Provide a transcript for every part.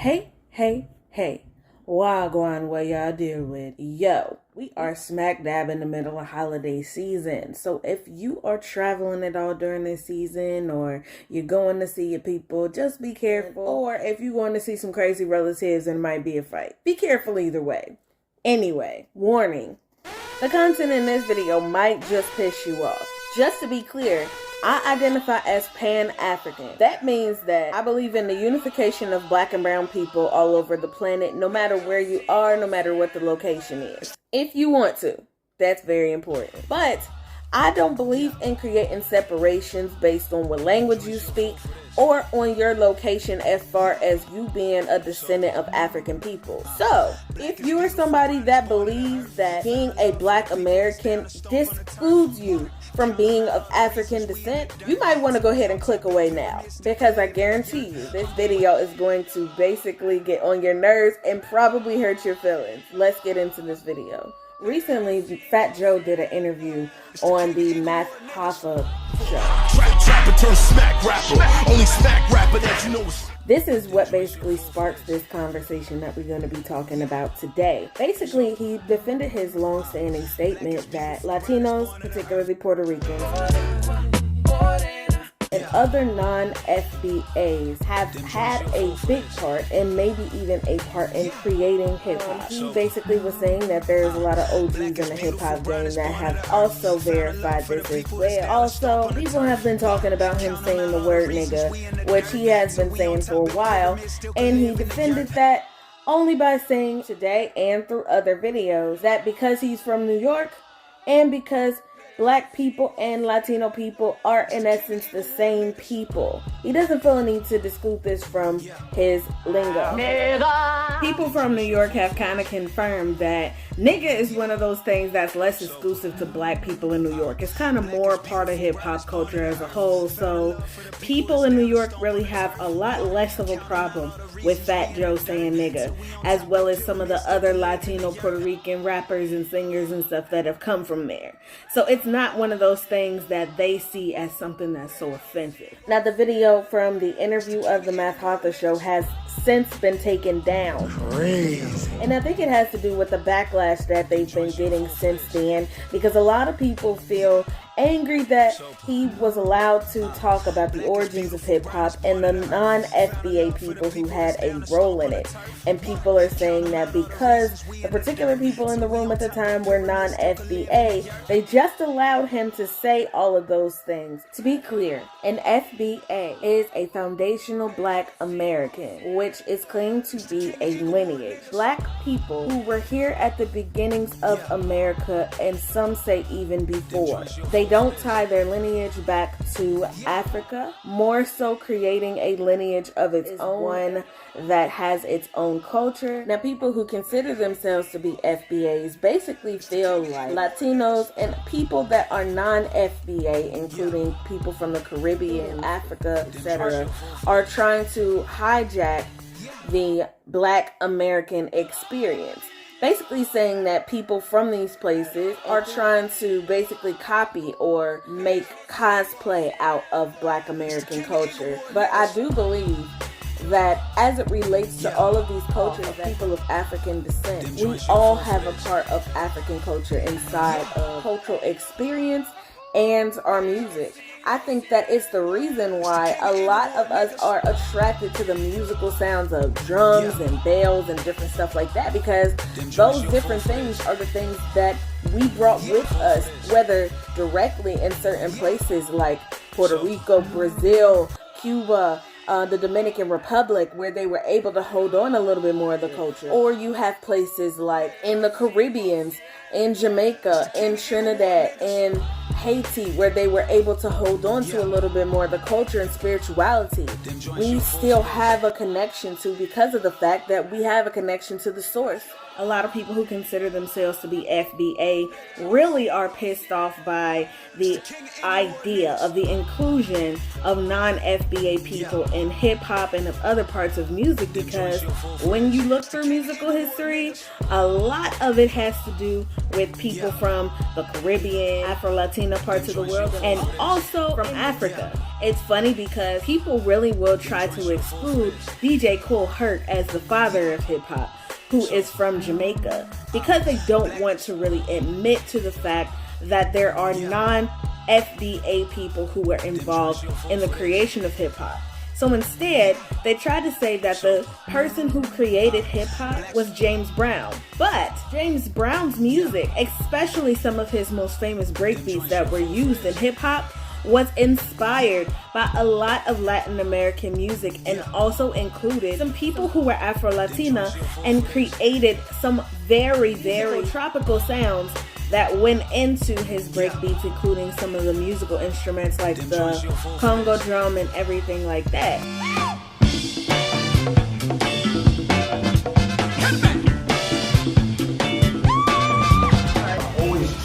Hey. Wagwan, what y'all deal with? Yo, we are smack dab in the middle of holiday season. So if you are traveling at all during this season or you're going to see your people, just be careful. Or if you're going to see some crazy relatives and it might be a fight, be careful either way. Anyway, warning. The content in this video might just piss you off. Just to be clear, I identify as Pan-African. That means that I believe in the unification of black and brown people all over the planet, no matter where you are, no matter what the location is. If you want to, that's very important. But I don't believe in creating separations based on what language you speak or on your location as far as you being a descendant of African people. So, if you are somebody that believes that being a black American discludes you from being of African descent, you might want to go ahead and click away now, because I guarantee you this video is going to basically get on your nerves and probably hurt your feelings. Let's get into this video. Recently, Fat Joe did an interview on the Math Hoffa show. This is what basically sparks this conversation that we're going to be talking about today. Basically, he defended his long-standing statement that Latinos, particularly Puerto Ricans, and other non-FBAs have had a big part and maybe even a part in creating hip-hop. He basically was saying that there's a lot of OGs in the hip-hop game that have also verified this as well. Also, people have been talking about him saying the word nigga, which he has been saying for a while, and he defended that only by saying today and through other videos that because he's from New York and because Black people and Latino people are in essence the same people, he doesn't feel a need to exclude this from his lingo. Nigga. People from New York have kind of confirmed that nigga is one of those things that's less exclusive to black people in New York. It's kind of more part of hip-hop culture as a whole, so people in New York really have a lot less of a problem with Fat Joe saying nigga, as well as some of the other Latino Puerto Rican rappers and singers and stuff that have come from there. So it's not one of those things that they see as something that's so offensive. Now, the video from the interview of the Math Hoffa show has since been taken down. Crazy. And I think it has to do with the backlash that they've been getting since then, because a lot of people feel angry that he was allowed to talk about the origins of hip-hop and the non-FBA people who had a role in it. And people are saying that because the particular people in the room at the time were non-FBA, they just allowed him to say all of those things. To be clear, an FBA is a foundational black American, which is claimed to be a lineage. Black people who were here at the beginnings of America, and some say even before. They don't tie their lineage back to Africa, more so creating a lineage of its own, one that has its own culture. Now, people who consider themselves to be FBAs basically feel like Latinos and people that are non-FBA, including people from the Caribbean, Africa, etc., are trying to hijack the Black American experience. Basically saying that people from these places are trying to basically copy or make cosplay out of Black American culture. But I do believe that as it relates to all of these cultures of people of African descent, we all have a part of African culture inside of cultural experience and our music. I think that it's the reason why a lot of us are attracted to the musical sounds of drums and bells and different stuff like that, because those different things are the things that we brought with us, whether directly in certain places like Puerto Rico, Brazil, Cuba, the Dominican Republic, where they were able to hold on a little bit more of the culture. Or you have places like in the Caribbean, in Jamaica, in Trinidad, in Haiti, where they were able to hold on to a little bit more of the culture and spirituality. We still have a connection to, because of the fact that we have a connection to the source. A lot of people who consider themselves to be FBA really are pissed off by the idea of the inclusion of non-FBA people in hip-hop and of other parts of music, because when you look through musical history, a lot of it has to do with people from the Caribbean, Afro-Latina parts of the world, and also from Africa. It's funny because people really will try to exclude DJ Kool Herc as the father of hip-hop, who is from Jamaica, because they don't want to really admit to the fact that there are non-FBA people who were involved in the creation of hip-hop. So instead, they tried to say that the person who created hip-hop was James Brown. But James Brown's music, especially some of his most famous breakbeats that were used in hip-hop, was inspired by a lot of Latin American music, and also included some people who were Afro-Latina and created some very, very tropical sounds that went into his breakbeats, including some of the musical instruments like the Congo drum and everything like that.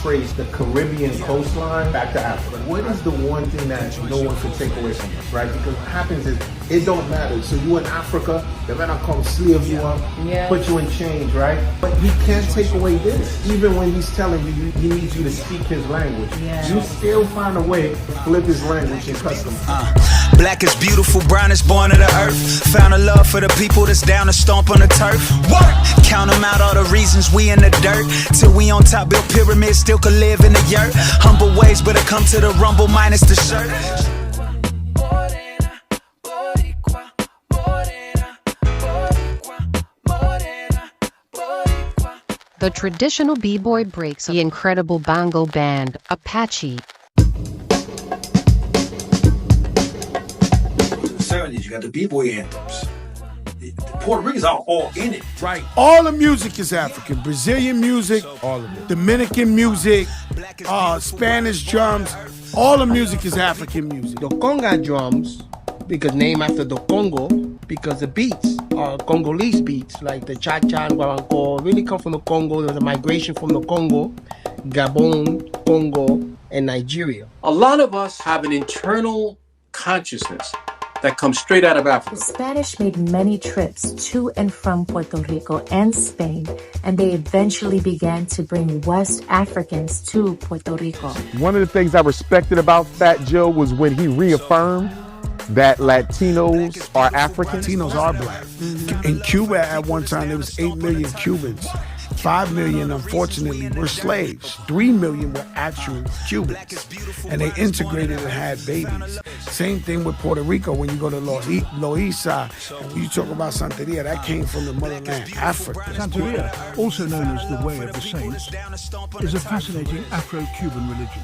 Trace the Caribbean coastline back to Africa. What is the one thing that no one can take away from us, right? Because what happens is, it don't matter. So you in Africa, they're gonna come slave you up, put you in chains, right? But he can't take away this. Even when he's telling you, he needs you to speak his language. You still find a way to flip his language and custom. Black is beautiful, brown is born of the earth. Found a love for the people that's down to stomp on the turf. Work! Count them out, all the reasons we in the dirt. Till we on top, build pyramids, still could live in the yurt. Humble ways, but it come to the rumble minus the shirt. The traditional b-boy breaks the incredible bongo band, Apache. 70s, you got the b-boy anthems. The Puerto Ricans are all in it. Right. All the music is African. Brazilian music, all of it. Dominican music, Spanish drums. All the music is African music. The conga drums, because named after the Congo, because the beats are Congolese beats, like the cha-cha and guaranco, really come from the Congo. There was a migration from the Congo, Gabon, Congo, and Nigeria. A lot of us have an internal consciousness that comes straight out of Africa. The Spanish made many trips to and from Puerto Rico and Spain, and they eventually began to bring West Africans to Puerto Rico. One of the things I respected about Fat Joe was when he reaffirmed that Latinos are African. Latinos are black. In Cuba at one time, there was 8 million Cubans. 5 million, unfortunately, were slaves. 3 million were actual Cubans. And they integrated and had babies. Same thing with Puerto Rico. When you go to Loíza, and when you talk about Santeria, that came from the motherland, Africa. Santeria, also known as the Way of the Saints, is a fascinating Afro-Cuban religion.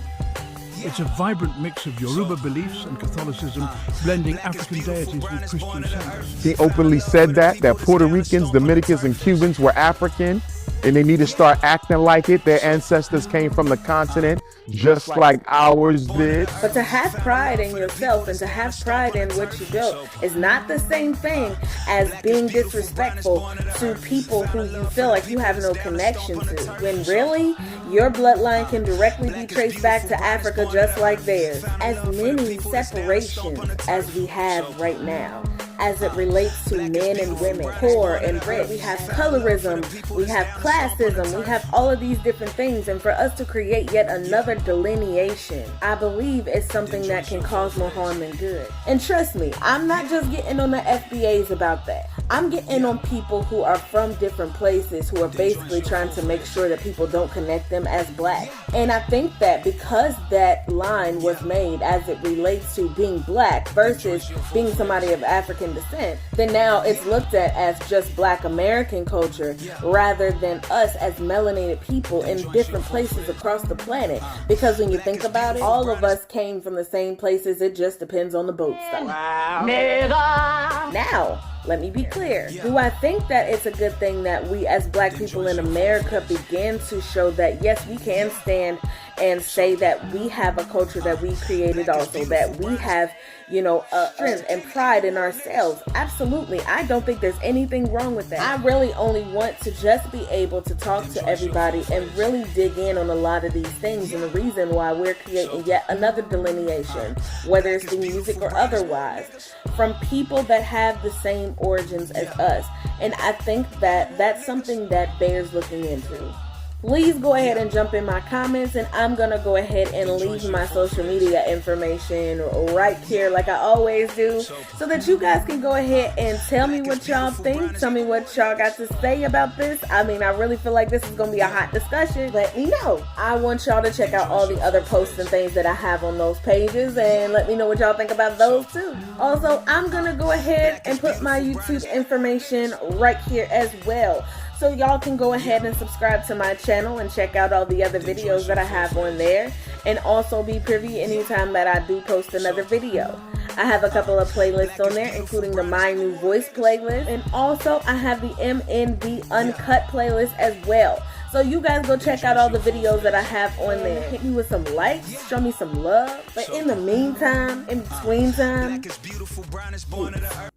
It's a vibrant mix of Yoruba beliefs and Catholicism, blending African deities with Christian saints. He openly said that Puerto Ricans, Dominicans, and Cubans were African, and they need to start acting like it. Their ancestors came from the continent, just like ours did. But to have pride in yourself and to have pride in what you built is not the same thing as being disrespectful to people who you feel like you have no connection to. When really, your bloodline can directly be traced back to Africa just like theirs. As many separations as we have right now, as it relates to men and women, poor and rich. We have colorism, we have classism, we have all of these different things, and for us to create yet another delineation, I believe is something that can cause more harm than good. And trust me, I'm not just getting on the FBAs about that. I'm getting on people who are from different places who are basically trying to make sure that people don't connect them as black. And I think that because that line was made as it relates to being black versus being somebody of African descent, then now it's looked at as just black American culture rather than us as melanated people in different places across the planet. Because when you think about it, all of us came from the same places. It just depends on the boat style. Wow. Now, let me be clear. Do I think that it's a good thing that we as black people in America begin to show that yes, we can stand and say that we have a culture that we created also, that we have, you know, strength and pride in ourselves. Absolutely. I don't think there's anything wrong with that. I really only want to just be able to talk to everybody and really dig in on a lot of these things, and the reason why we're creating yet another delineation, whether it's through music or otherwise, from people that have the same origins as us. And I think that that's something that bears looking into. Please go ahead and jump in my comments, and I'm going to go ahead and leave my social media information right here like I always do, so that you guys can go ahead and tell me what y'all think. Tell me what y'all got to say about this. I mean, I really feel like this is going to be a hot discussion. Let me know. I want y'all to check out all the other posts and things that I have on those pages, and let me know what y'all think about those too. Also, I'm going to go ahead and put my YouTube information right here as well, so y'all can go ahead and subscribe to my channel and check out all the other videos that I have on there, and also be privy anytime that I do post another video. I have a couple of playlists on there, including the My New Voice playlist, and also I have the MNV Uncut playlist as well. So you guys go check out all the videos that I have on there. Hit me with some likes, show me some love. But in the meantime, in between time,